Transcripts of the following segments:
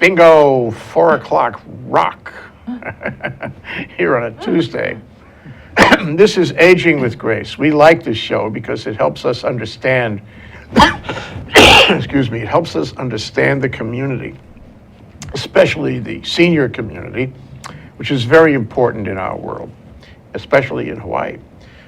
Bingo, 4 o'clock rock here on a Tuesday. This is Aging with Grace. We like this show because it helps us understand, excuse me, it helps us understand the community, especially the senior community, which is very important in our world, especially in Hawaii.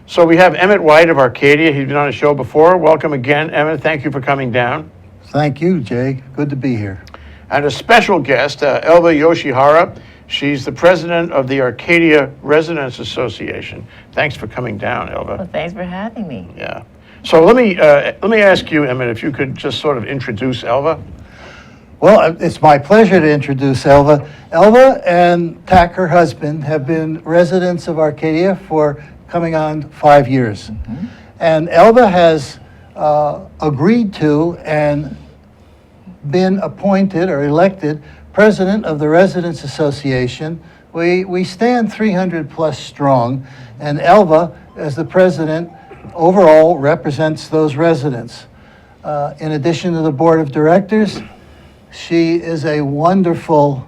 So we have Emmet White of Arcadia. He's been on the show before. Welcome again, Emmet. Thank you for coming down. Thank you, Jay. Good to be here. And a special guest, Elva Yoshihara. She's the president of the Arcadia Residents Association. Thanks for coming down, Elva. Well, thanks for having me. Yeah. So let me ask you, Emmet, if you could just sort of introduce Elva. Well, it's my pleasure to introduce Elva. Elva and Tak, her husband, have been residents of Arcadia for coming on 5 years. Mm-hmm. And Elva has agreed to and been appointed or elected president of the Residents Association. We stand 300 plus strong, and Elva, as the president, overall represents those residents. In addition to the board of directors, she is a wonderful,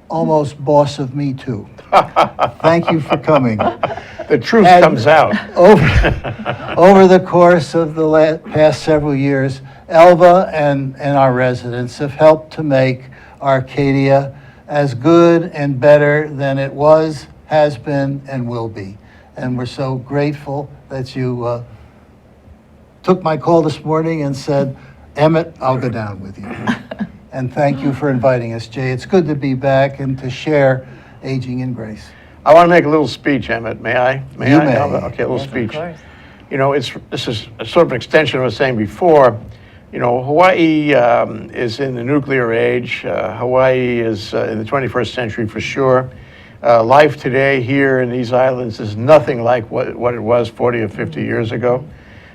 almost boss of me too. Thank you for coming. The truth comes out. Over the course of the past several years, Elva and our residents have helped to make Arcadia as good and better than it was, has been, and will be. And we're so grateful that you took my call this morning and said, Emmet, I'll go down with you. And thank you for inviting us, Jay. It's good to be back and to share Aging in Grace. I want to make a little speech, Emmet. May I? May. Okay, a little speech. Of course. You know, this is a sort of an extension of what I was saying before. You know, Hawaii is in the nuclear age. Hawaii is in the 21st century for sure. Life today here in these islands is nothing like what it was 40 or 50 years ago.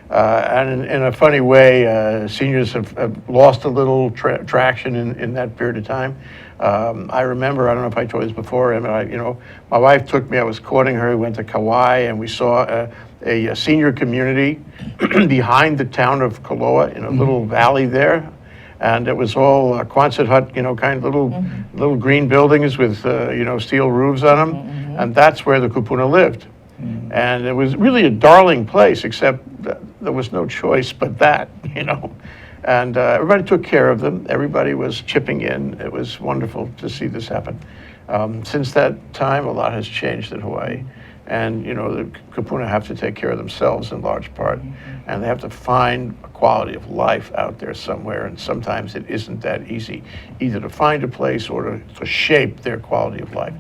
And in a funny way, seniors have lost a little traction in that period of time. I remember, I don't know if I told you this before, my wife took me, I was courting her, we went to Kauai, and we saw a senior community behind the town of Koloa in a little valley there. And it was all Quonset hut, kind of little green buildings with, steel roofs on them. Mm-hmm. And that's where the kupuna lived. Mm-hmm. And it was really a darling place, except there was no choice but that, And everybody took care of them. Everybody was chipping in. It was wonderful to see this happen. Since that time, a lot has changed in Hawaii. And, the kupuna have to take care of themselves in large part. And they have to find a quality of life out there somewhere. And sometimes it isn't that easy, either to find a place or to shape their quality of life.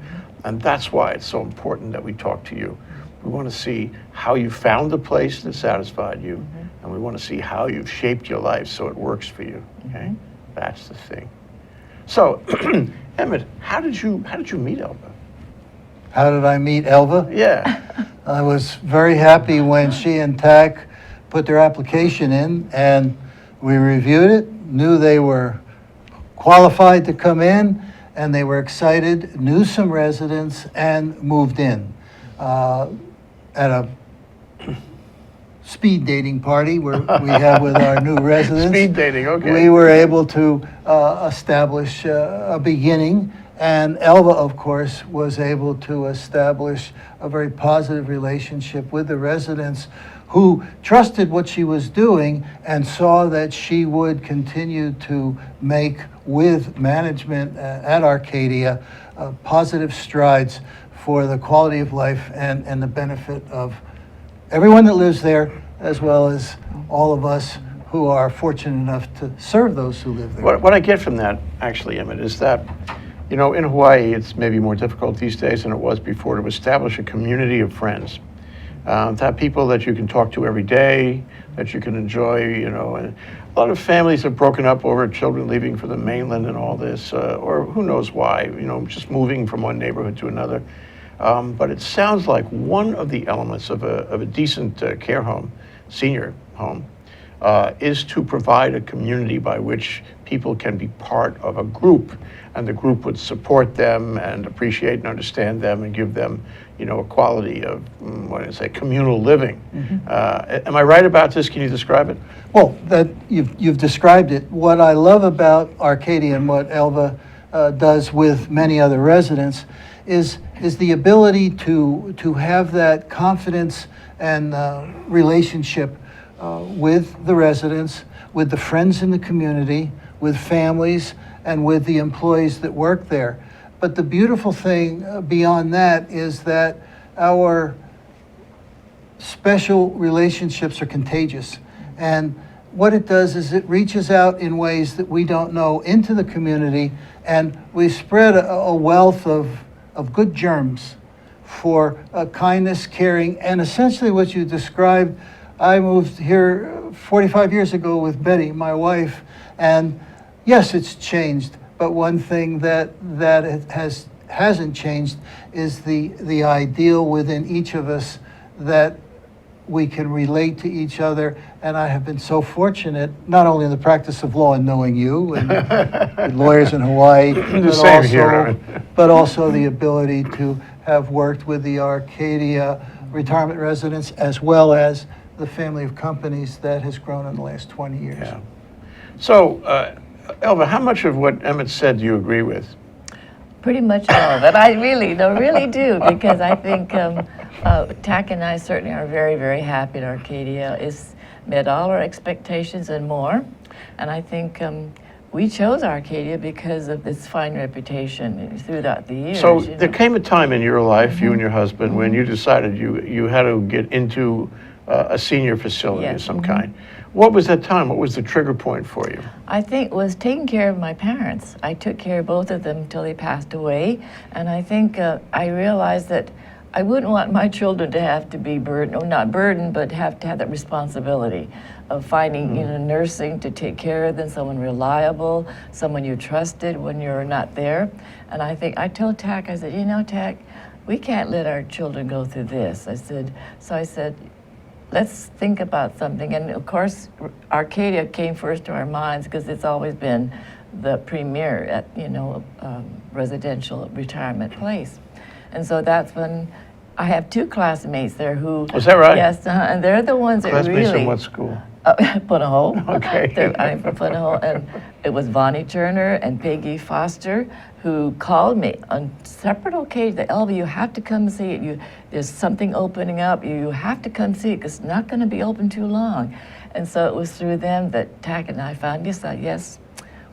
And that's why it's so important that we talk to you. We want to see how you found the place that satisfied you. And we want to see how you've shaped your life so it works for you. Okay? That's the thing. So, Emmet, how did you meet Elva? How did I meet Elva? Yeah. I was very happy when she and Tak put their application in, and we reviewed it, knew they were qualified to come in, and they were excited, knew some residents, and moved in. At a speed dating party where we have with our new residents. Speed dating, okay. We were able to establish a beginning. And Elva, of course, was able to establish a very positive relationship with the residents who trusted what she was doing and saw that she would continue to make, with management at Arcadia, positive strides for the quality of life and the benefit of everyone that lives there, as well as all of us who are fortunate enough to serve those who live there. What I get from that, actually, Emmett, is that in Hawaii, it's maybe more difficult these days than it was before to establish a community of friends. To have people that you can talk to every day, that you can enjoy, and a lot of families have broken up over children leaving for the mainland and all this, or who knows why, just moving from one neighborhood to another. But it sounds like one of the elements of a decent care home, senior home, is to provide a community by which people can be part of a group, and the group would support them and appreciate and understand them and give them, a quality of, communal living. Mm-hmm. Am I right about this? Can you describe it? Well, you've described it. What I love about Arcadia and what Elva does with many other residents, is the ability to have that confidence and relationship with the residents, with the friends in the community, with families, and with the employees that work there. But the beautiful thing beyond that is that our special relationships are contagious. And what it does is it reaches out in ways that we don't know into the community, and we spread a wealth of good germs for kindness, caring, and essentially what you described. I moved here 45 years ago with Betty, my wife, and yes, it's changed, but one thing that it hasn't changed is the ideal within each of us that we can relate to each other. And I have been so fortunate, not only in the practice of law and knowing you and lawyers in Hawaii, but also the ability to have worked with the Arcadia retirement residents, as well as the family of companies that has grown in the last 20 years. Yeah. So, Elva, how much of what Emmett said do you agree with? Pretty much all of it. I really do, because I think TAC and I certainly are very, very happy at Arcadia. It's met all our expectations and more. And I think we chose Arcadia because of its fine reputation throughout the years. So there came a time in your life, you and your husband, when you decided you had to get into a senior facility of some kind. What was that time? What was the trigger point for you? I think it was taking care of my parents. I took care of both of them until they passed away. And I think I realized that I wouldn't want my children to have to be burdened, or not burdened, but have to have that responsibility of finding, nursing to take care of them, someone reliable, someone you trusted when you're not there. And I think, I told TAC, I said, TAC, we can't let our children go through this. I said, let's think about something. And of course, Arcadia came first to our minds because it's always been the premier at, residential retirement place. And so that's when I have two classmates there who... Is that right? Yes, and they're the ones that Classmates really... in what school? Punahou. Okay. I'm from Punahou, and it was Vonnie Turner and Peggy Foster who called me on separate occasions. Elva, you have to come see it. There's something opening up. You have to come see it because it's not going to be open too long. And so it was through them that TAC and I found, yes,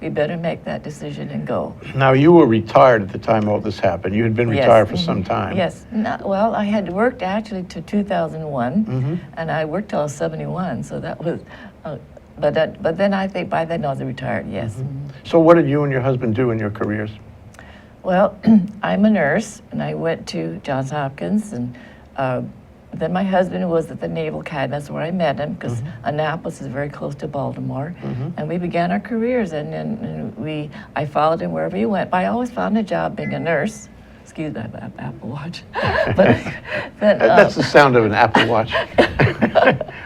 we better make that decision and go. Now, you were retired at the time all this happened. You had been retired for some time. Yes. Well, I had worked actually to 2001, and I worked till I was 71, so that was... But then I think by then I was retired, yes. So what did you and your husband do in your careers? Well, I'm a nurse, and I went to Johns Hopkins, and then my husband was at the Naval Academy. That's where I met him, because Annapolis is very close to Baltimore. And we began our careers, and I followed him wherever he went. But I always found a job being a nurse. Excuse me, Apple Watch. That's the sound of an Apple Watch.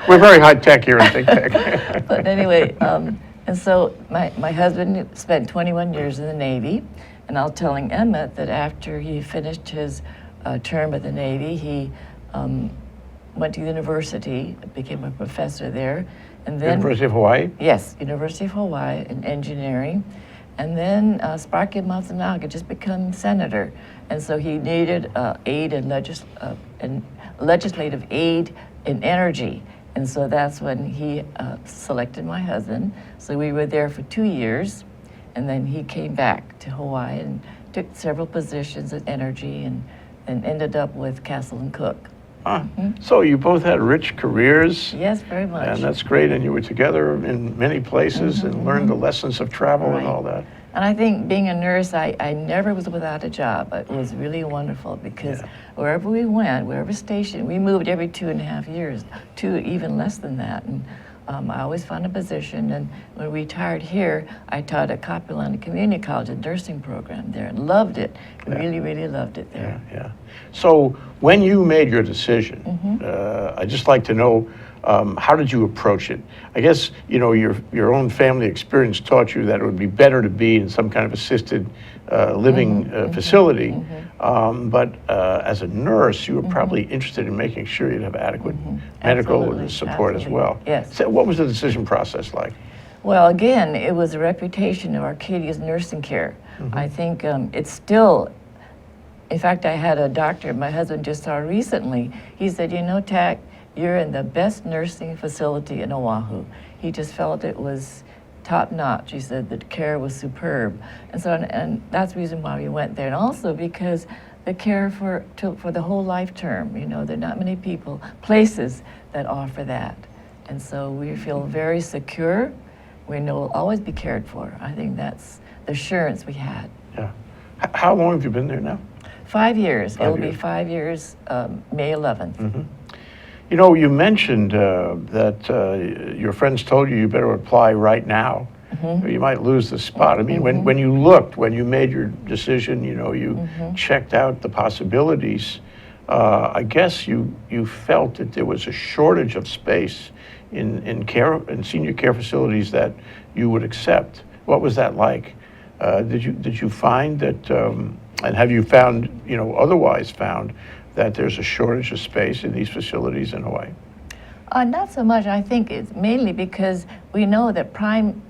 We're very high tech here in Think Tech. But anyway, and so my husband spent 21 years in the Navy, and I was telling Emmet that after he finished his term at the Navy, he went to university, became a professor there, and then... University of Hawaii? Yes, University of Hawaii in engineering. And then Sparky Matsunaga just became senator. And so he needed aid and legislative aid in energy. And so that's when he selected my husband. So we were there for 2 years. And then he came back to Hawaii and took several positions in energy and ended up with Castle and Cook. So you both had rich careers. Yes, very much. And that's great. And you were together in many places and learned the lessons of travel and all that. And I think being a nurse, I never was without a job. It was really wonderful because wherever we went, wherever station, we moved every 2.5 years, even less than that. And I always found a position. And when we retired here, I taught at Capilano Community College, a nursing program there, and loved it. Really, really loved it there. Yeah. So when you made your decision, I'd just like to know, how did you approach it? I guess, your own family experience taught you that it would be better to be in some kind of assisted living facility. But as a nurse, you were probably interested in making sure you'd have adequate medical support as well. Yes. So what was the decision process like? Well, again, it was a reputation of Arcadia's nursing care. I think it's still, in fact, I had a doctor my husband just saw recently. He said, you know, Tack, you're in the best nursing facility in Oahu. He just felt it was top notch. He said the care was superb. And so, and that's the reason why we went there. And also because the care for the whole life term, you know, there are not many places that offer that. And so we feel very secure. We know we'll always be cared for. I think that's the assurance we had. Yeah. How long have you been there now? 5 years. 5 It'll years. be 5 years, May 11th. Mm-hmm. You know, you mentioned that your friends told you better apply right now, or you might lose the spot. I mean, when you looked, when you made your decision, you know, you checked out the possibilities. I guess you felt that there was a shortage of space in senior care facilities that you would accept. What was that like? Did you find that, and have you found, you know, otherwise found that there's a shortage of space in these facilities in Hawaii? Not so much. I think it's mainly because we know that prime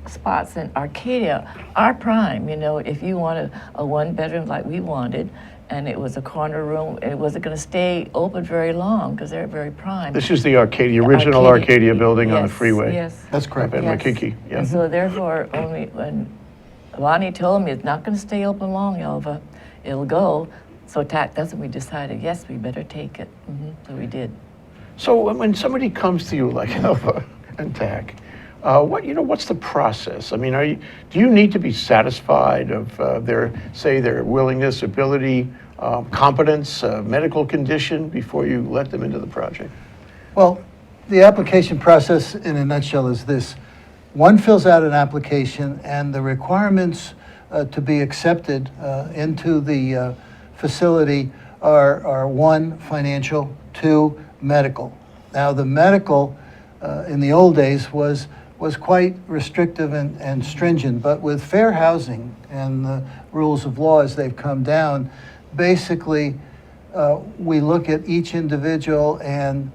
spots in Arcadia are prime. You know, if you want a one bedroom like we wanted, and it was a corner room, it wasn't going to stay open very long because they're very prime. This is the original Arcadia building on the Yes, freeway. Yes. That's correct. Up in Yes. Makiki. Yeah. And so therefore, when Lonnie told me it's not going to stay open long, Elva, it'll go. So that's when we decided, yes, we better take it. So we did. So when somebody comes to you like Elva and Tack, what's the process? I mean, do you need to be satisfied of their willingness, ability, competence, medical condition before you let them into the project? Well, the application process in a nutshell is this. One fills out an application, and the requirements to be accepted into the facility are 1, financial, 2, medical. Now, the medical in the old days was quite restrictive and stringent, but with fair housing and the rules of law as they've come down, basically we look at each individual and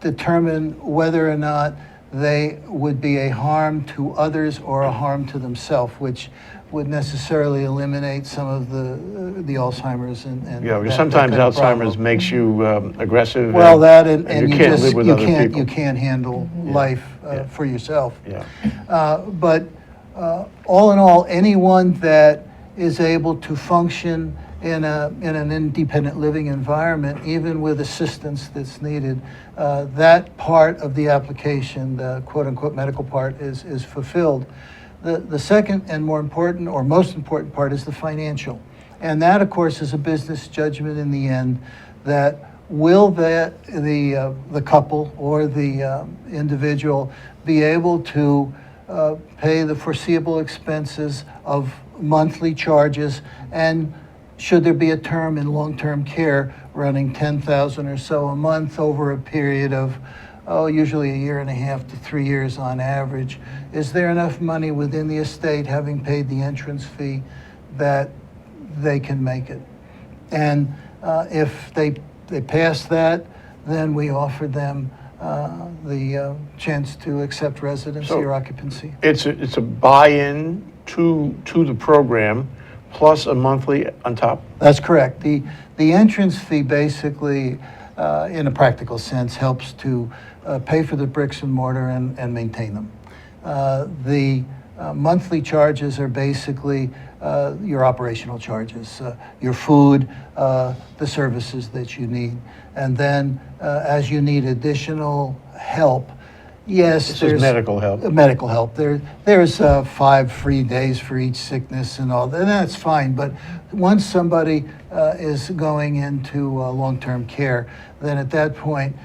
determine whether or not they would be a harm to others or a harm to themselves, which would necessarily eliminate some of the Alzheimer's and Yeah, because that sometimes kind of Alzheimer's problem. makes you aggressive. Well, that and you you can't just live with you other can't people. you can't handle life Yeah. for yourself. Yeah. But all in all, anyone that is able to function in an independent living environment, even with assistance that's needed, that part of the application, the quote-unquote medical part, is fulfilled. The second and more important or most important part is the financial. And that, of course, is a business judgment in the end that will the couple or the individual be able to pay the foreseeable expenses of monthly charges, and should there be a term in long-term care running $10,000 or so a month over a period of usually 1.5 to 3 years on average, is there enough money within the estate, having paid the entrance fee, that they can make it? And if they pass that, then we offer them the chance to accept residency or occupancy. It's a buy-in to the program plus a monthly on top? That's correct. The entrance fee basically, in a practical sense, helps to pay for the bricks and mortar and maintain them. The monthly charges are basically your operational charges, your food, the services that you need. And then as you need additional help, yes, This there's is medical help. medical help. There's 5 free days for each sickness and all that, and that's fine. But once somebody is going into long-term care, then at that point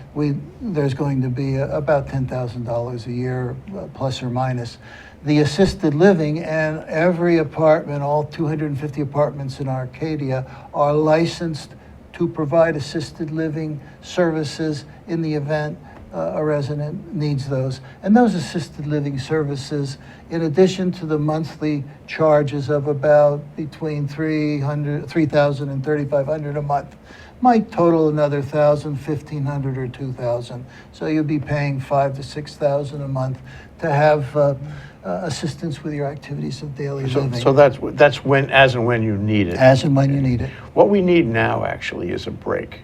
there's going to be about $10,000 a year, plus or minus. The assisted living, and every apartment, all 250 apartments in Arcadia, are licensed to provide assisted living services in the event a resident needs those. And those assisted living services, in addition to the monthly charges of about between $3,000 and $3,500 a month, might total another $1,000, $1,500, or $2,000. So you'll be paying $5,000 to $6,000 a month to have assistance with your activities of daily living. So that's when, as and when you need it. As and when you need it. What we need now, actually, is a break.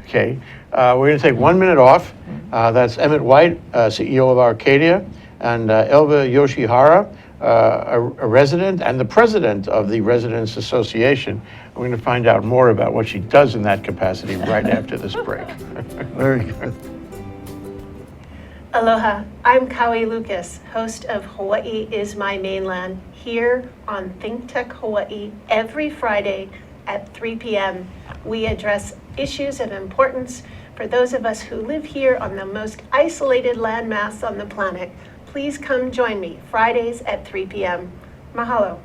Okay, we're going to take 1 minute off. That's Emmet White, CEO of Arcadia, and Elva Yoshihara, a resident and the president of the Residents Association. We're going to find out more about what she does in that capacity right after this break. Very good. Aloha, I'm Kaui Lucas, host of Hawaii is My Mainland, here on Think Tech Hawaii every Friday at 3 p.m. We address issues of importance for those of us who live here on the most isolated landmass on the planet. Please come join me Fridays at 3 p.m. Mahalo.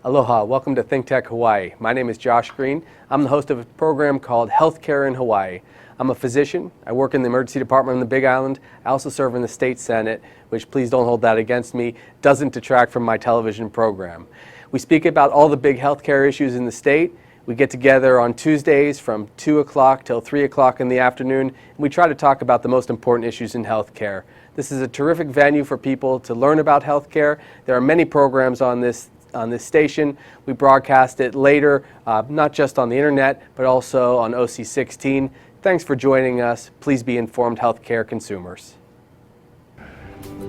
Aloha, welcome to Think Tech Hawaii. My name is Josh Green. I'm the host of a program called Healthcare in Hawaii. I'm a physician. I work in the emergency department on the Big Island. I also serve in the state senate, which, please don't hold that against me, doesn't detract from my television program. We speak about all the big healthcare issues in the state. We get together on Tuesdays from 2 o'clock till 3 o'clock in the afternoon, and we try to talk about the most important issues in healthcare. This is a terrific venue for people to learn about healthcare. There are many programs on this station. We broadcast it later, not just on the internet, but also on OC16. Thanks for joining us. Please be informed healthcare consumers.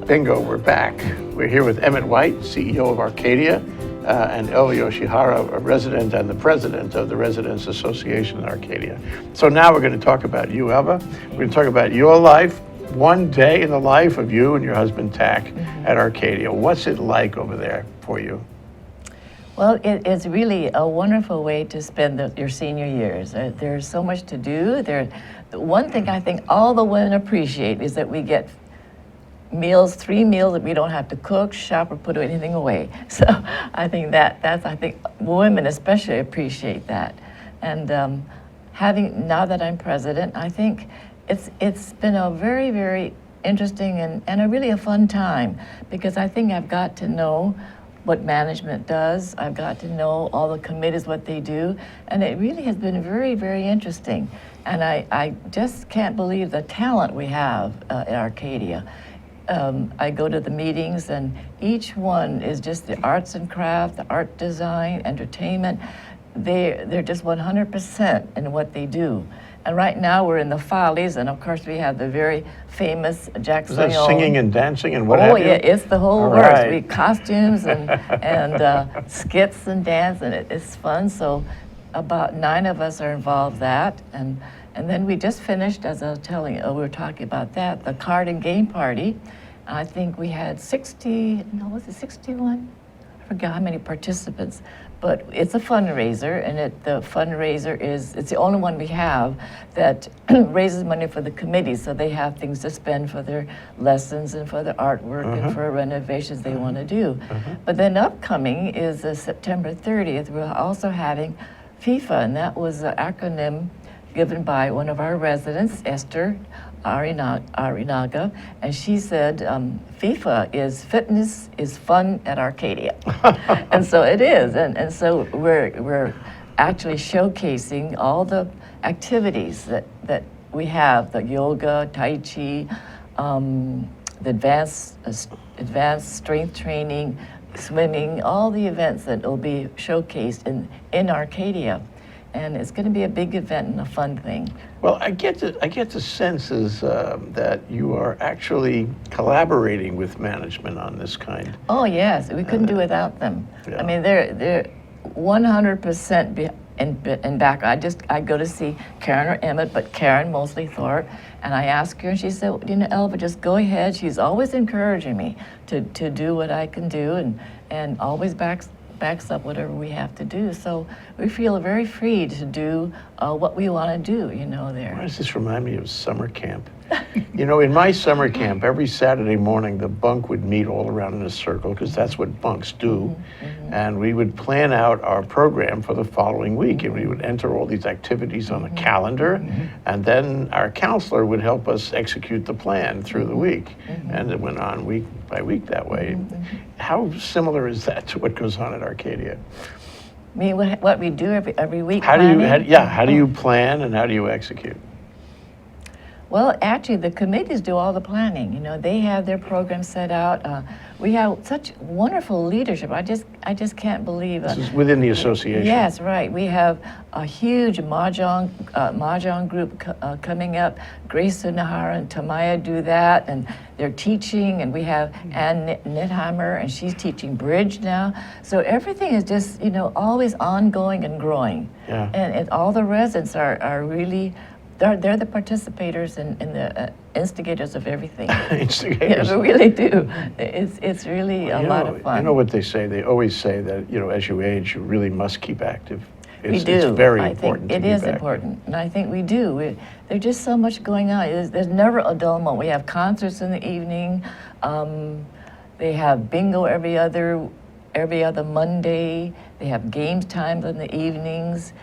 Bingo, we're back. We're here with Emmet White, CEO of Arcadia, and Elva Yoshihara, a resident and the president of the Residents Association in Arcadia. So now we're going to talk about you, Elva. We're going to talk about your life, one day in the life of you and your husband, Tack, at Arcadia. What's it like over there for you? Well, it's really a wonderful way to spend your senior years. There's so much to do. The one thing I think all the women appreciate is that we get meals, 3 meals that we don't have to cook, shop, or put anything away. So I think I think women especially appreciate that. And now that I'm president, I think it's been a very, very interesting and a really a fun time, because I think I've got to know what management does. I've got to know all the committees, what they do, and it really has been very, very interesting. And I just can't believe the talent we have at Arcadia. I go to the meetings, and each one is just the arts and craft, the art design, entertainment. They're just 100% in what they do. And right now we're in the follies, and of course we have the very famous Jack Is that singing and dancing and what Oh have you? yeah, it's the whole All works. right. We costumes and skits and dance, and it's fun. So about 9 of us are involved in that, and then we just finished, as I was telling you, we were talking about that, the card and game party. I think we had 61? I forgot how many participants. But it's a fundraiser, and the fundraiser it's the only one we have that raises money for the committee, so they have things to spend for their lessons and for their artwork and for renovations they want to do. But then upcoming is September 30th. We're also having FIFA, and that was an acronym given by one of our residents, Esther Arinaga, and she said, FIFA is fitness is fun at Arcadia. And so it is, and so we're actually showcasing all the activities that we have, the yoga, Tai Chi, the advanced strength training, swimming, all the events that will be showcased in Arcadia. And it's going to be a big event and a fun thing. Well, I get the sense is that you are actually collaborating with management on this kind. Oh yes, we couldn't do without them. Yeah. I mean, they're 100% in back. I go to see Karen or Emmet, but Karen mostly Thorpe, and I ask her, and she said, you know, Elva, just go ahead. She's always encouraging me to do what I can do, and always backs up whatever we have to do. So we feel very free to do what we want to do, you know, there. Why does this remind me of summer camp? You know, in my summer camp, every Saturday morning, the bunk would meet all around in a circle, because that's what bunks do. And we would plan out our program for the following week, and we would enter all these activities on a calendar, and then our counselor would help us execute the plan through the week. And it went on week by week that way. How similar is that to what goes on at Arcadia? I mean, what we do every week. How do you planning? how do you plan and how do you execute? Well, actually, the committees do all the planning. You know, they have their programs set out. We have such wonderful leadership. I just can't believe. This is within the association. Yes, right. We have a huge mahjong group coming up. Grace Sunahara and Tamaya do that, and they're teaching. And we have Ann Nitheimer, and she's teaching bridge now. So everything is just, you know, always ongoing and growing. Yeah. And all the residents are really. They're the participators and the instigators of everything. Instigators. Yeah, we really do. It's really a lot of fun. You know what they say? They always say that, you know, as you age, you really must keep active. We do. It's very I important think to it is keep active. important, and I think we do. There's just so much going on. There's never a dull moment. We have concerts in the evening. They have bingo every other Monday. They have games times in the evenings.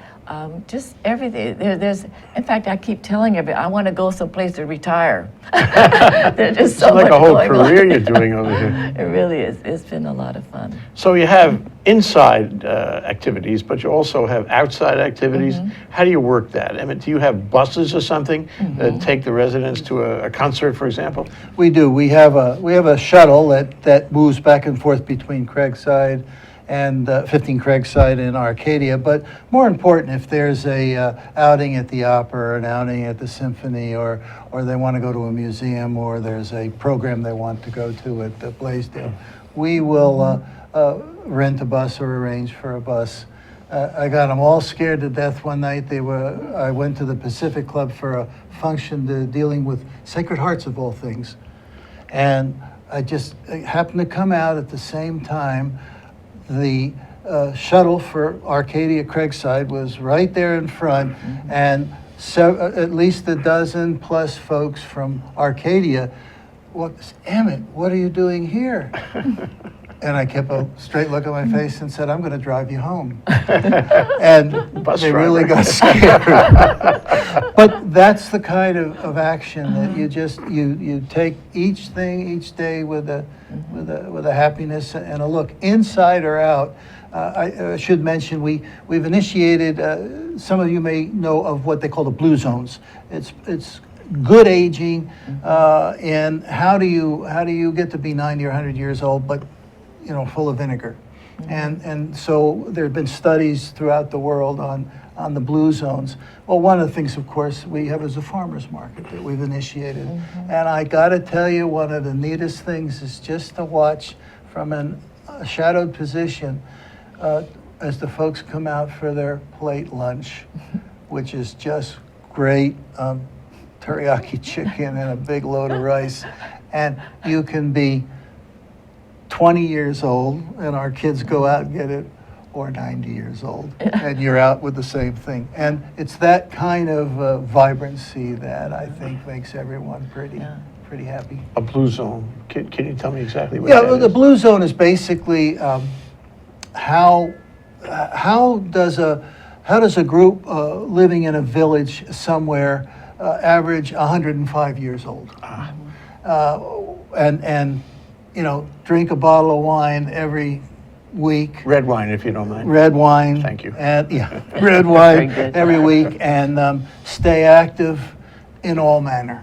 Just everything. In fact, I keep telling everybody, I want to go someplace to retire. There's just so It's like much a whole going career on. you're doing over here. It really is. It's been a lot of fun. So you have inside activities, but you also have outside activities. How do you work that? I mean, do you have buses or something that take the residents to a concert, for example? We do. We have a shuttle that moves back and forth between Craigside and 15 Craigside and Arcadia. But more important, if there's a outing at the opera, or an outing at the symphony, or they want to go to a museum, or there's a program they want to go to at the Blaisdell, we will rent a bus or arrange for a bus. I got them all scared to death one night. I went to the Pacific Club for a function dealing with Sacred Hearts of all things, and I just happened to come out at the same time. The shuttle for Arcadia Craigside was right there in front, and at least a dozen plus folks from Arcadia. Emmett, what are you doing here? And I kept a straight look on my face and said, I'm going to drive you home. And Bus they driver. really got scared. But that's the kind of action that you take each thing each day with a happiness and a look, inside or out. I should mention we've initiated. Some of you may know of what they call the blue zones. It's good aging, and how do you get to be 90 or 100 years old, but full of vinegar. And so there have been studies throughout the world on the blue zones. Well, one of the things, of course, we have is a farmer's market that we've initiated. And I got to tell you, one of the neatest things is just to watch from a shadowed position as the folks come out for their plate lunch, which is just great teriyaki chicken and a big load of rice. And you can be 20 years old, and our kids go out and get it, or 90 years old, and you're out with the same thing. And it's that kind of vibrancy that I think makes everyone pretty happy. A blue zone. Can you tell me exactly what that is? The blue zone is basically how does a group living in a village somewhere average 105 years old, and drink a bottle of wine every week. Red wine, if you don't mind. Red wine. Thank you. And red wine Very good. every week, and stay active in all manner.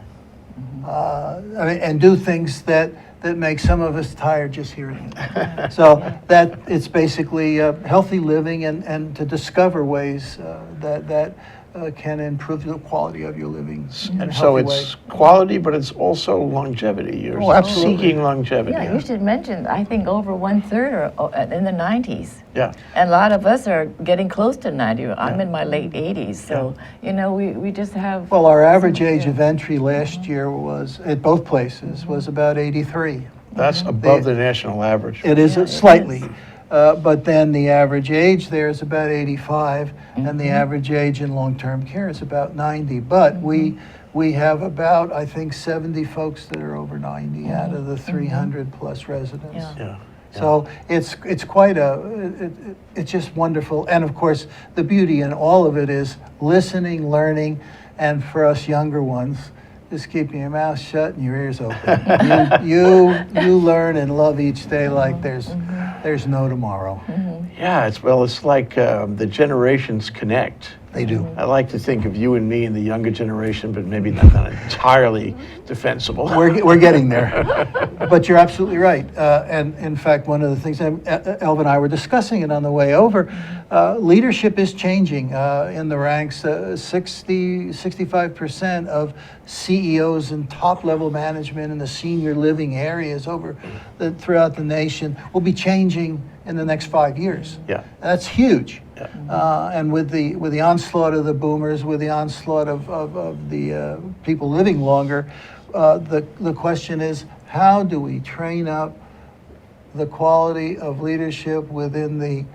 And do things that make some of us tired just hearing it. So that it's basically healthy living and to discover ways that can improve the quality of your living in a And so healthy it's way. quality, but it's also longevity. You're Absolutely. seeking longevity. Yeah, you should mention, I think over 1/3 are in the 90s. Yeah. And a lot of us are getting close to 90. I'm in my late 80s, so, we just have... Well, our average age of entry last year was, at both places, was about 83. That's above the national average. It is Yeah, it slightly. is. But then the average age there is about 85, and the average age in long-term care is about 90. But we have about, I think, 70 folks that are over 90 out of the 300 plus residents. Yeah. Yeah. So it's quite it's just wonderful. And of course, the beauty in all of it is listening, learning, and for us younger ones, just keeping your mouth shut and your ears open. you learn and love each day like there's no tomorrow. Yeah, it's like the generations connect They do. I like to think of you and me in the younger generation, but maybe not entirely defensible. We're getting there. But you're absolutely right. And in fact, one of the things Elva and I were discussing it on the way over, leadership is changing in the ranks. 65% of CEOs and top-level management in the senior living areas throughout the nation will be changing in the next 5 years. Yeah. That's huge. Yeah. And with the onslaught of the boomers, with the onslaught of the people living longer, the question is, how do we train up the quality of leadership within the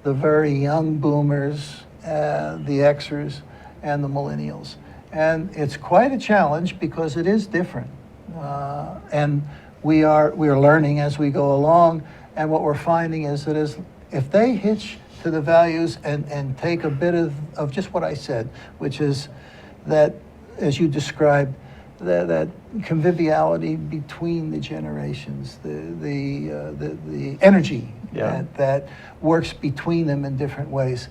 very young boomers, the Xers, and the millennials? And it's quite a challenge because it is different. And we are learning as we go along. And what we're finding is that if they hitch to the values and take a bit of just what I said, which is that, as you described, that conviviality between the generations, the energy that works between them in different ways,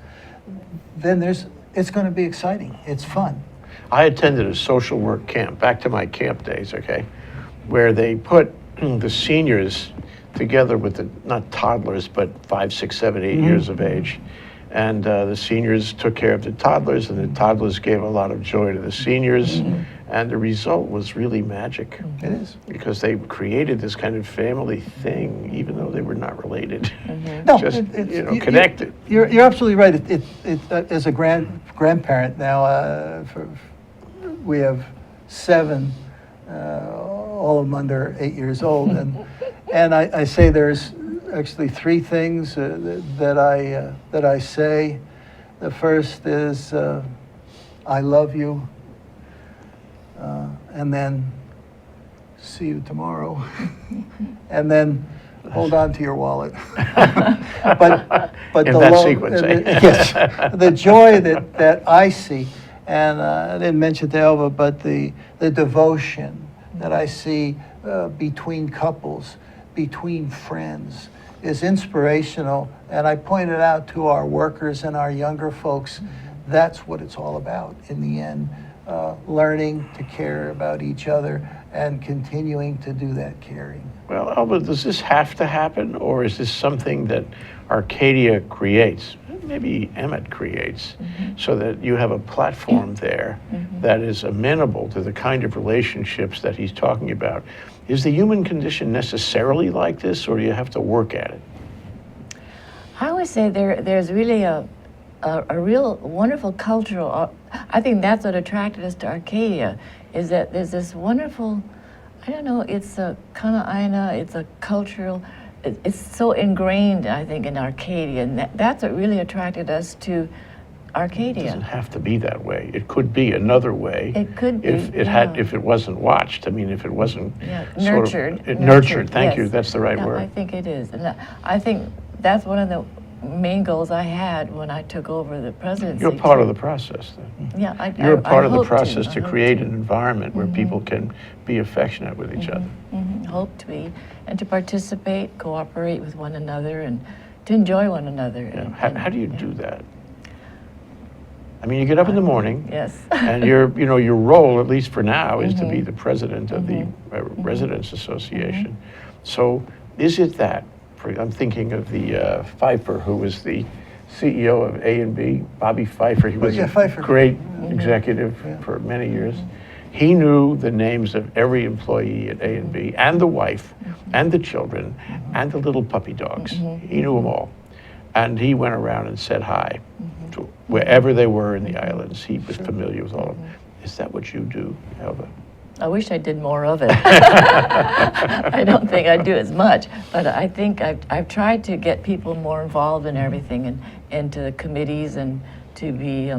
then it's going to be exciting. It's fun. I attended a social work camp, back to my camp days, okay, where they put the seniors together with the, not toddlers, but 5, 6, 7, 8 years of age. And the seniors took care of the toddlers, and the toddlers gave a lot of joy to the seniors. And the result was really magic. It is. Because they created this kind of family thing, even though they were not related. No, Just, connected. You're absolutely right. As a grandparent now, we have 7, all of them under 8 years old, and I say there's actually 3 things that I say. The first is I love you, and then see you tomorrow, and then hold on to your wallet. but In the that sequence, eh? yes, the joy that I see, and I didn't mention to Elva, but the devotion that I see between couples, between friends, is inspirational. And I pointed out to our workers and our younger folks, that's what it's all about in the end, learning to care about each other and continuing to do that caring. Well, Elva, does this have to happen, or is this something that Arcadia creates? Maybe Emmet creates, so that you have a platform there that is amenable to the kind of relationships that he's talking about. Is the human condition necessarily like this, or do you have to work at it? I would say there's really a real wonderful cultural, I think that's what attracted us to Arcadia, is that there's this wonderful, I don't know, it's a kana-aina, it's a cultural, it's so ingrained, I think, in Arcadia, and that's what really attracted us to Arcadia. It doesn't have to be that way. It could be another way. It could be, if it wasn't watched. I mean, if it wasn't nurtured. Nurtured. Thank yes. you. That's the right word. I think it is, and I think that's one of the main goals I had when I took over the presidency. You're part of the process, then. Yeah, You're a part of the hope process to I hope create an environment where people can be affectionate with each other. Hope to be, and to participate, cooperate with one another, and to enjoy one another. Yeah. How do you do that? I mean, you get up in the morning, Yes. and your role, at least for now, is to be the president of the Residents Association. So, is it that? I'm thinking of the Pfeiffer, who was the CEO of A&B, Bobby Pfeiffer. He was a great executive for many years. He knew the names of every employee at A&B, and the wife, and the children, and the little puppy dogs. He knew them all. And he went around and said hi to wherever they were in the islands. He was familiar with all of them. Is that what you do, Elva? I wish I did more of it. I don't think I do as much, but I think I've tried to get people more involved in everything, and into the committees, and to be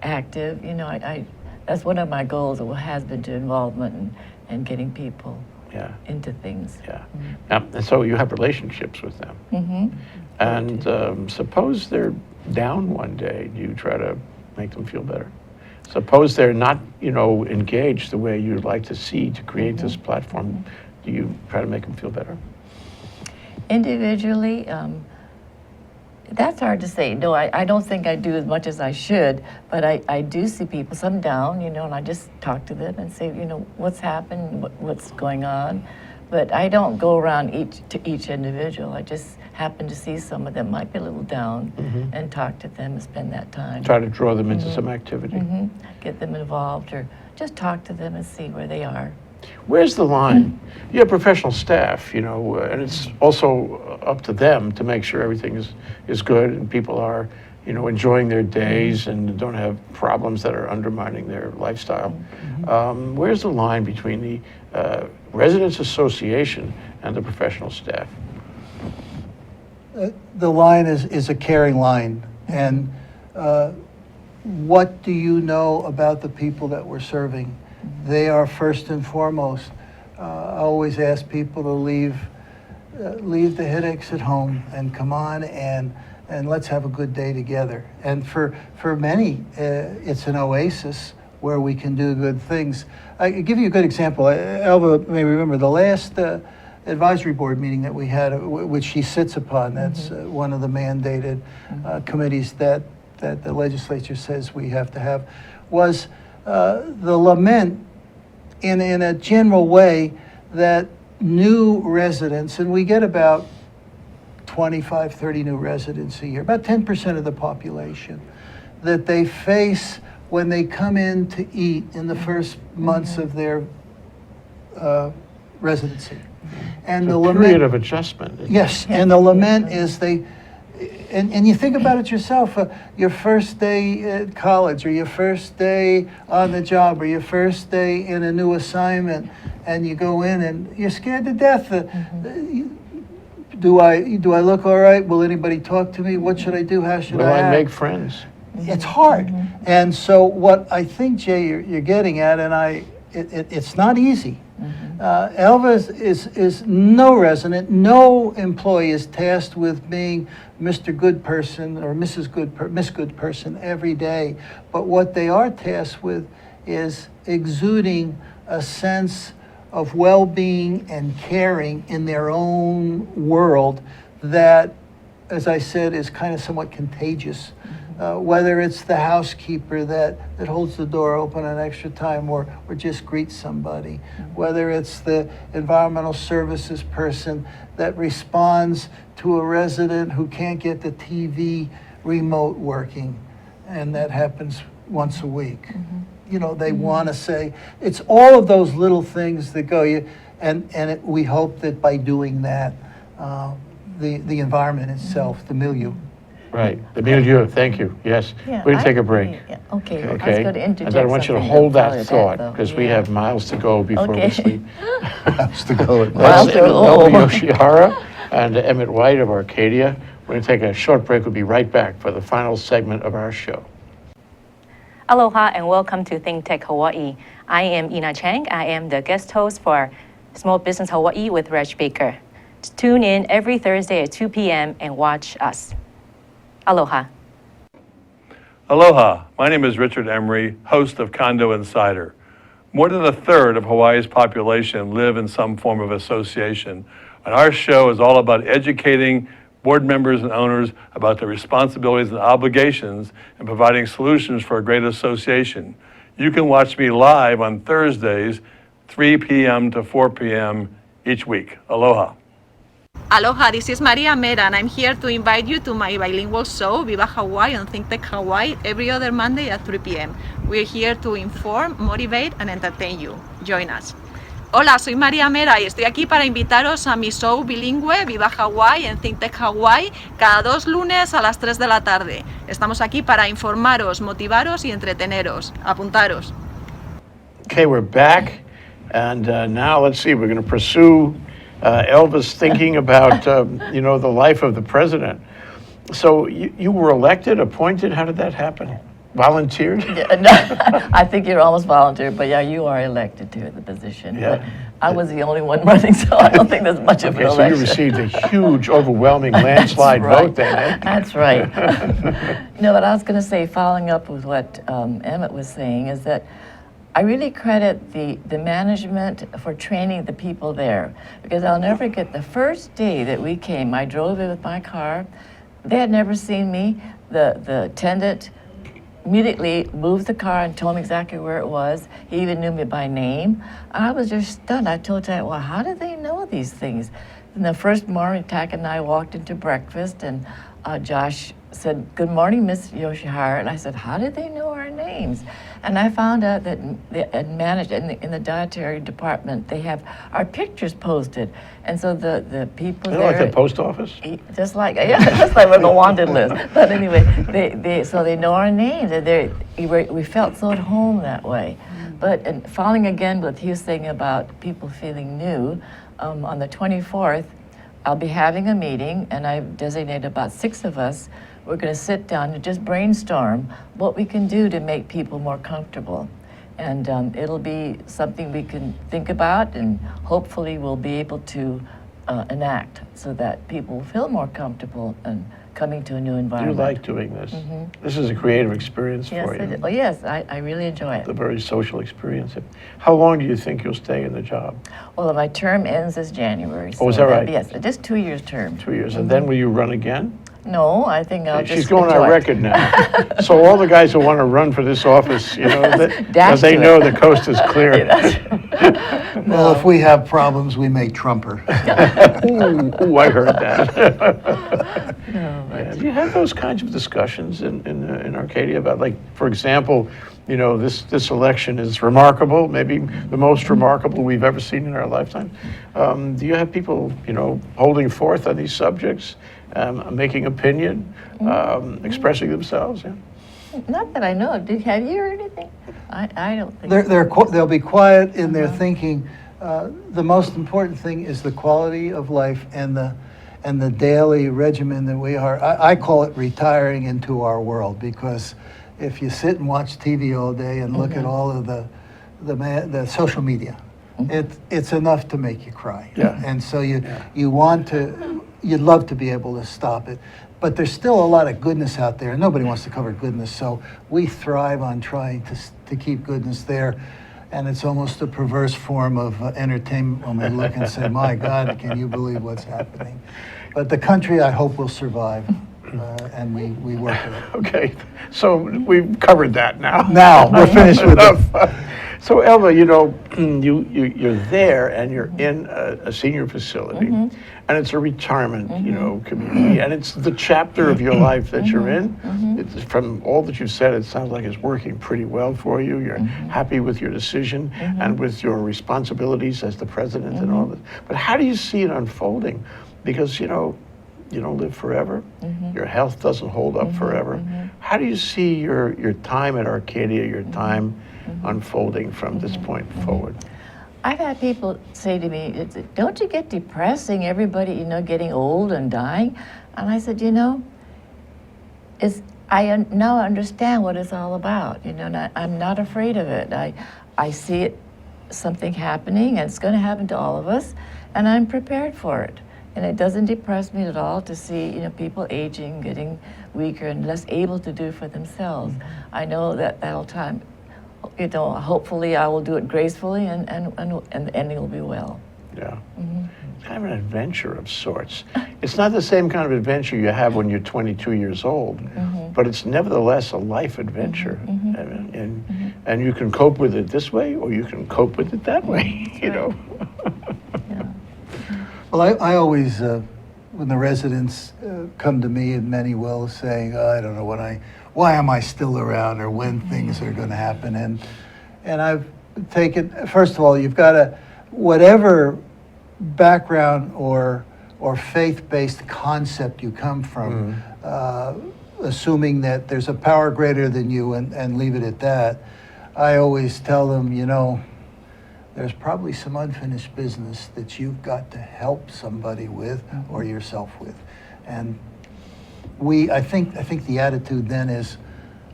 active. You know, that's one of my goals, has been to involvement and getting people into things. Yeah. And so you have relationships with them. And suppose they're down one day, do you try to make them feel better? Suppose they're not, engaged the way you'd like to see to create this platform. Do you try to make them feel better? Individually, That's hard to say. No, I don't think I do as much as I should, but I do see people, some down, and I just talk to them and say, what's happened, what's going on. But I don't go around each individual. I just happen to see some of them might be a little down and talk to them and spend that time. Try to draw them into some activity. Get them involved or just talk to them and see where they are. Where's the line? You have professional staff, and it's also up to them to make sure everything is good and people are, enjoying their days and don't have problems that are undermining their lifestyle. Where's the line between the Residents Association and the professional staff? The line is a caring line. And what do you know about the people that we're serving? They are first and foremost. I always ask people to leave the headaches at home and come on and let's have a good day together. And for many, it's an oasis where we can do good things. I give you a good example. Elva may remember the last advisory board meeting that we had, which she sits upon. That's one of the mandated committees that the legislature says we have to have, was the lament in a general way that new residents, and we get about 25, 30 new residents a year, about 10% of the population, that they face when they come in to eat in the first months of their residency. And It's the a lament, period of adjustment. yes, and the lament is and you think about it yourself, your first day at college, or your first day on the job, or your first day in a new assignment, and you go in and you're scared to death. Do I look all right? Will anybody talk to me? What should I do? How should Will I I act? make friends? It's hard. And so what I think, Jay, you're getting at, and it's not easy. Elva is no resident, no employee is tasked with being Mr. Good Person or Miss Good Person every day. But what they are tasked with is exuding a sense of well-being and caring in their own world that, as I said, is kind of somewhat contagious. Whether it's the housekeeper that holds the door open an extra time or just greets somebody, whether it's the environmental services person that responds to a resident who can't get the TV remote working, and that happens once a week. They want to say, it's all of those little things that go, we hope that by doing that, the environment itself, the milieu. Right, the milieu, thank you, yes. Yeah, We're going to take a break. Okay, I was Okay? going to And interject then I want you to something hold follow that thought, though. because we Yeah. have miles to go before we Okay. sleep. That's the go. That's Miles to go. Elva Yoshihara and Emmet White of Arcadia. We're going to take a short break. We'll be right back for the final segment of our show. Aloha and welcome to Think Tech Hawaii. I am Ina Chang. I am the guest host for Small Business Hawaii with Reg Baker. Tune in every Thursday at 2 p.m. and watch us. Aloha. Aloha, my name is Richard Emery, host of Condo Insider. More than a third of Hawaii's population live in some form of association, and our show is all about educating board members and owners about their responsibilities and obligations and providing solutions for a great association. You can watch me live on Thursdays, 3 p.m. to 4 p.m. each week. Aloha. Aloha, this is Maria Mera, and I'm here to invite you to my bilingual show, Viva Hawaii on Think Tech Hawaii, every other Monday at 3 p.m. We're here to inform, motivate, and entertain you. Join us. Hola, soy María Mera y estoy aquí para invitaros a mi show bilingüe Viva Hawaii en Think Tech Hawaii cada 2 lunes a las 3 de la tarde. Estamos aquí para informaros, motivaros y entreteneros. Apuntaros. Okay, we're back, and now let's see, we're going to pursue Elva's thinking about, the life of the president. So you were elected, appointed, how did that happen? Volunteered? No, I think you're almost volunteer, but yeah, you are elected to the position. Yeah. But I was the only one running, so I don't think there's much of an Okay, so you election. received a huge, overwhelming landslide That's right. vote then, eh? That's right. No, but I was going to say, following up with what Emmett was saying, is that I really credit the management for training the people there, because I'll never forget the first day that we came. I drove in with my car. they had never seen me. The attendant immediately moved the car and told me exactly where it was. He even knew me by name. I was just stunned. I told Tack, well, how do they know these things? And the first morning, Tack and I walked into breakfast, and Josh said, "Good morning, Miss Yoshihara." And I said, "How did they know our names?" And I found out that they had managed in the dietary department, they have our pictures posted. And so the people Kind of there, like the post office? just like we're on the wanted list. But anyway, they know our names. And we felt so at home that way. But and following again what he was saying about people feeling new, on the 24th, I'll be having a meeting, and I've designated about 6 of us. We're going to sit down and just brainstorm what we can do to make people more comfortable. And it'll be something we can think about, and hopefully we'll be able to enact so that people will feel more comfortable and coming to a new You environment. like doing this. This is a creative experience Yes, for you. well, yes, I really enjoy it. A very social experience. How long do you think you'll stay in the job? Well, my term ends this January. Oh, is so that right? Yes, just 2 years term. 2 years. And then will you run again? No, I think I'll just She's going enjoy on it. record now. So all the guys who want to run for this office, you know, Dash they to know it. the coast is clear. Well, if we have problems, we make Trumper. Ooh, I heard that. No, but- Yeah, do you have those kinds of discussions in Arcadia about, like, for example, you know, this election is remarkable, maybe the most remarkable we've ever seen in our lifetime. Do you have people, you know, holding forth on these subjects, making opinion, expressing themselves? Yeah. Not that I know of. Have you heard anything? I don't think They'll be quiet in their thinking. The most important thing is the quality of life and the daily regimen that we are. I call it retiring into our world, because if you sit and watch TV all day and look at all of the social media, it's enough to make you cry. Yeah. And so you'd love to be able to stop it. But there's still a lot of goodness out there, and nobody wants to cover goodness, so we thrive on trying to keep goodness there. And it's almost a perverse form of entertainment when we look and say, my God, can you believe what's happening? But the country, I hope, will survive, and we work with it. Okay, so we've covered that now. Now, we're finished with it. Enough. So Elva, you know, you're there and you're in a senior facility, and it's a retirement, you know, community, and it's the chapter of your life that you're in. It's, from all that you've said, it sounds like it's working pretty well for you. You're happy with your decision and with your responsibilities as the president and all this. But how do you see it unfolding? Because, you know, you don't live forever. Your health doesn't hold up forever. How do you see your time at Arcadia, your time unfolding from this point forward? I've had people say to me, "Don't you get depressed seeing everybody, you know, getting old and dying?" And I said, you know, I now understand what it's all about. You know, and I'm not afraid of it. I see it, something happening, and it's going to happen to all of us, and I'm prepared for it. And it doesn't depress me at all to see, you know, people aging, getting weaker, and less able to do for themselves. I know that'll time. You know, hopefully I will do it gracefully, and the ending will be well. Yeah. It's kind of an adventure of sorts. It's not the same kind of adventure you have when you're 22 years old, but it's nevertheless a life adventure. And you can cope with it this way, or you can cope with it that way, you know. Well, I always, when the residents come to me, and many will, saying, oh, I don't know why am I still around, or when things are going to happen. And I've taken, first of all, you've got to, whatever background or faith-based concept you come from, assuming that there's a power greater than you, and leave it at that, I always tell them, you know, there's probably some unfinished business that you've got to help somebody with or yourself with. And I think the attitude then is,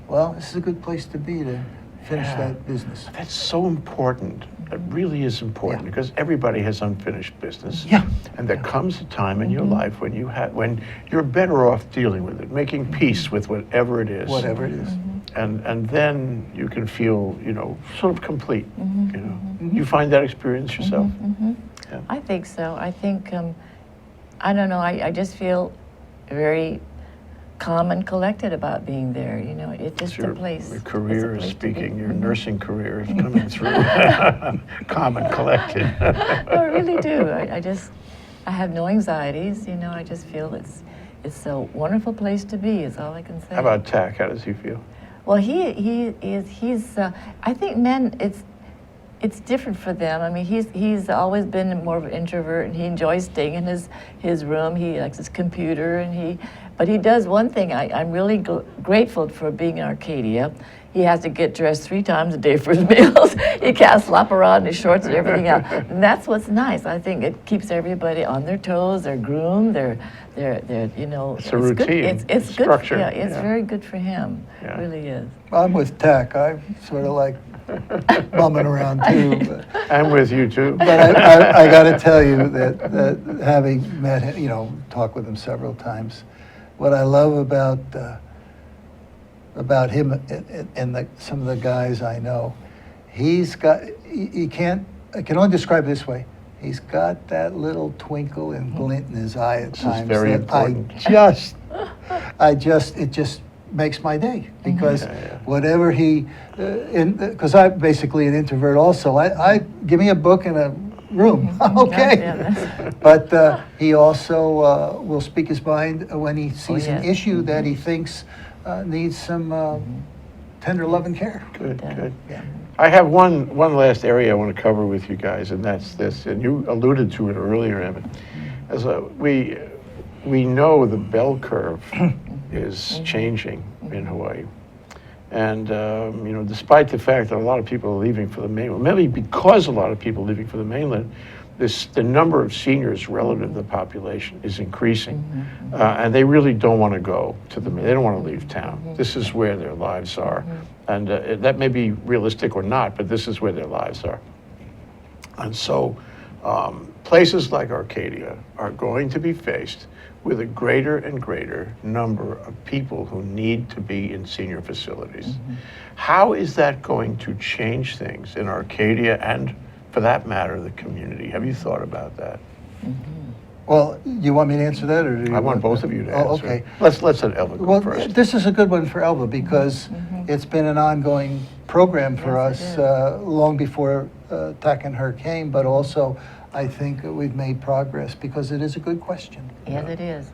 well, this is a good place to be to finish that business. That's so important. It really is important, because everybody has unfinished business. Yeah. And there comes a time in your life when you're better off dealing with it, making peace with whatever it is. Whatever it is. And then you can feel, you know, sort of complete. You know, you find that experience yourself. Yeah. I think so. I think, I don't know, I just feel very calm and collected about being there. You know, it's just Your a place. your it's a career is place to be. speaking, your nursing career is coming through. Calm and collected. I really do. I have no anxieties. You know, I just feel it's a wonderful place to be. Is all I can say. How about Tack? How does he feel? Well, he's. I think men. It's different for them. I mean, he's always been more of an introvert, and he enjoys staying in his room. He likes his computer, but he does one thing. I'm really grateful for being in Arcadia. He has to get dressed 3 times a day for his meals. He can't slop around in his shorts and everything else. And that's what's nice. I think it keeps everybody on their toes. They're groomed. They're you know. It's a routine. It's good. Structure. Yeah, it's very good for him. Yeah. It really is. I'm with Tack. I sort of like bumming around too. But, I'm with you too. but I got to tell you that having met him, you know, talked with him several times, what I love about him and some of the guys I know, he's got, I can only describe it this way. He's got that little twinkle and glint in his eye at This is times. very that important. it just makes my day because Yeah. whatever because I'm basically an introvert also. I give me a book and a room, I'm okay. Yeah. But he also will speak his mind when he sees an yes. issue that he thinks needs some tender love and care. Good, good. Yeah. I have one last area I want to cover with you guys, and that's this. And you alluded to it earlier, Emmett. As we know the bell curve is changing in Hawaii, and you know, despite the fact that a lot of people are leaving for the mainland, maybe because a lot of people are leaving for the mainland, the number of seniors relative to the population is increasing, and they really don't want to go to the. They don't want to leave town. This is where their lives are, and that may be realistic or not, but this is where their lives are. And so, places like Arcadia are going to be faced with a greater and greater number of people who need to be in senior facilities. How is that going to change things in Arcadia and, for that matter, the community? Have you thought about that? Well, you want me to answer that, or do you I want both of you to answer. Oh, okay. Let's let Elva go Well, first. this is a good one for Elva because it's been an ongoing program for Yes, it us long before Tack and her came, but also I think we've made progress because it is a good question. Yes, it is.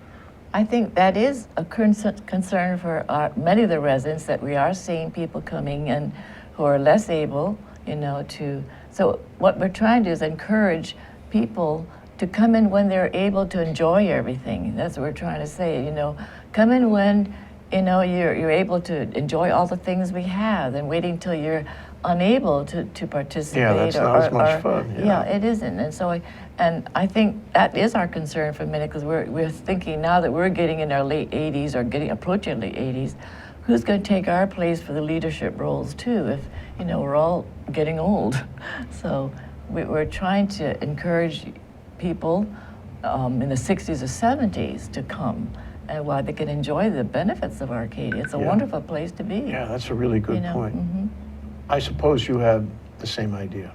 I think that is a concern for many of the residents, that we are seeing people coming in who are less able, you know, to. So what we're trying to do is encourage people to come in when they're able to enjoy everything. That's what we're trying to say. You know, come in when, you know, you're able to enjoy all the things we have, and waiting till you're unable to participate. Yeah, that's not as much fun, yeah. Yeah, it isn't. And so I think that is our concern for a minute, because we're thinking now that we're getting in our late 80s or approaching late 80s, who's going to take our place for the leadership roles too, if, you know, we're all getting old. So we're trying to encourage people in the 60s or 70s to come, and while they can enjoy the benefits of Arcadia. It's a Yeah. wonderful place to be. Yeah, that's a really good You know, point. I suppose you have the same idea.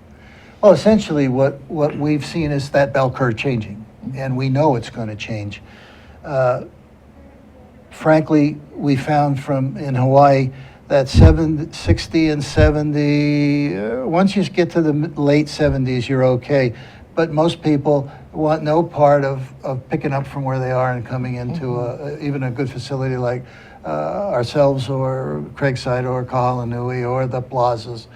Well, essentially what we've seen is that bell curve changing, and we know it's going to change. Frankly, we found in Hawaii that 60 and 70, once you get to the late 70s, you're okay. But most people want no part of picking up from where they are and coming into even a good facility like ourselves or Craigside or Kahalanui or the plazas.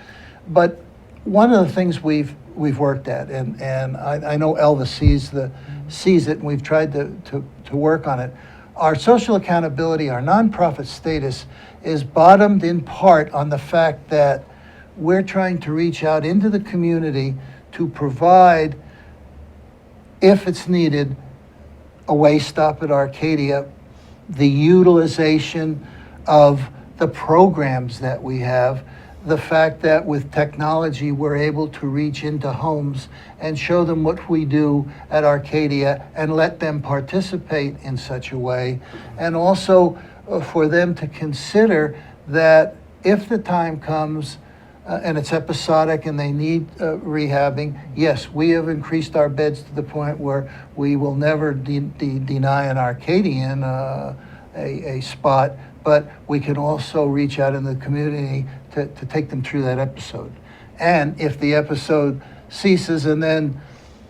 But one of the things we've worked at, and I know Elva sees it, and we've tried to work on it. Our social accountability, our nonprofit status, is bottomed in part on the fact that we're trying to reach out into the community to provide, if it's needed, a way stop at Arcadia, the utilization of the programs that we have, the fact that with technology we're able to reach into homes and show them what we do at Arcadia and let them participate in such a way, and also for them to consider that if the time comes and it's episodic and they need rehabbing, yes, we have increased our beds to the point where we will never deny an Arcadian a spot, but we can also reach out in the community to take them through that episode. And if the episode ceases and then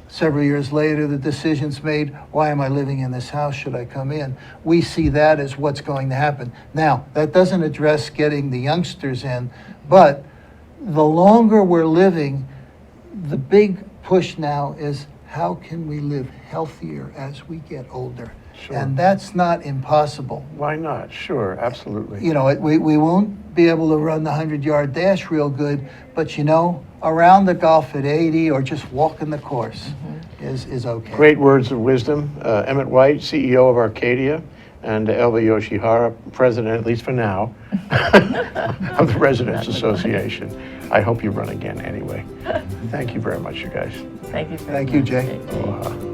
several years later the decision's made, why am I living in this house? Should I come in? We see that as what's going to happen. Now, that doesn't address getting the youngsters in, but the longer we're living, the big push now is how can we live healthier as we get older? Sure. And that's not impossible. Why not? Sure, absolutely. You know, we won't be able to run the 100-yard dash real good, but you know, around the golf at 80 or just walking the course is okay. Great words of wisdom. Emmett White, CEO of Arcadia, and Elva Yoshihara, president, at least for now, of the Residents Association. I hope you run again anyway. Thank you very much, you guys. Thank you very Thank you, much. Jay. Aloha.